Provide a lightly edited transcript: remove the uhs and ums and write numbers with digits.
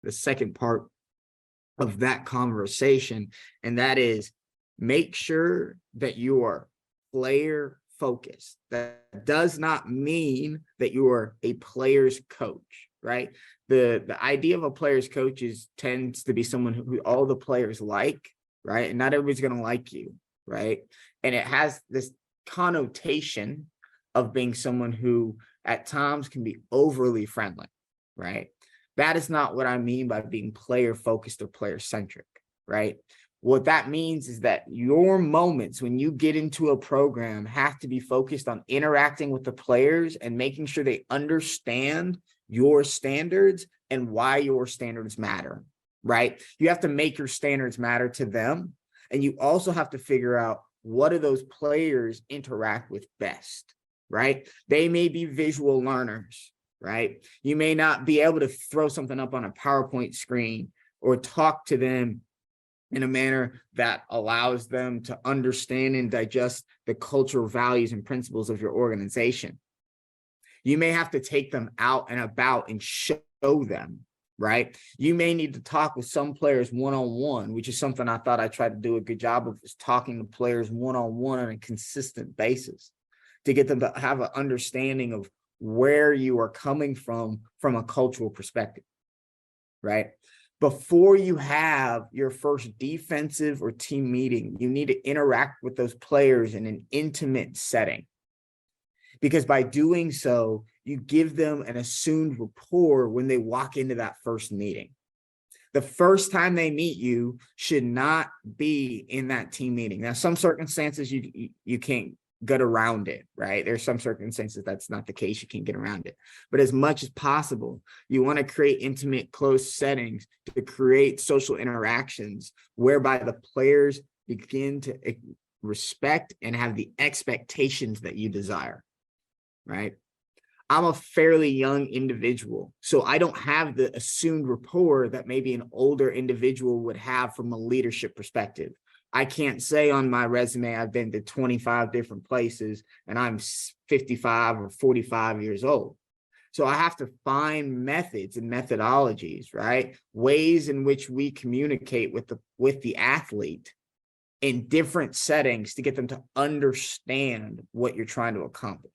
the second part of that conversation, and that is make sure that you are player focused. That does not mean that you are a player's coach, right? The idea of a player's coach tends to be someone who all the players like, right? And not everybody's going to like you, right? And it has this connotation of being someone who at times can be overly friendly, right? That is not what I mean by being player focused or player centric, right? What that means is that your moments when you get into a program have to be focused on interacting with the players and making sure they understand your standards and why your standards matter, right? You have to make your standards matter to them. And you also have to figure out what do those players interact with best, right? They may be visual learners, right? You may not be able to throw something up on a PowerPoint screen or talk to them in a manner that allows them to understand and digest the cultural values and principles of your organization. You may have to take them out and about and show them, right? You may need to talk with some players one-on-one, which is something I thought I tried to do a good job of, is talking to players one-on-one on a consistent basis to get them to have an understanding of where you are coming from a cultural perspective, right? Before you have your first defensive or team meeting, you need to interact with those players in an intimate setting. Because by doing so, you give them an assumed rapport when they walk into that first meeting. The first time they meet you should not be in that team meeting. Now, some circumstances you can't get around it, right? There's some circumstances that's not the case. You can get around it. But as much as possible, you want to create intimate, close settings to create social interactions whereby the players begin to respect and have the expectations that you desire, right? I'm a fairly young individual, so I don't have the assumed rapport that maybe an older individual would have from a leadership perspective. I can't say on my resume I've been to 25 different places and I'm 55 or 45 years old. So I have to find methods and methodologies, right? Ways in which we communicate with the athlete in different settings to get them to understand what you're trying to accomplish.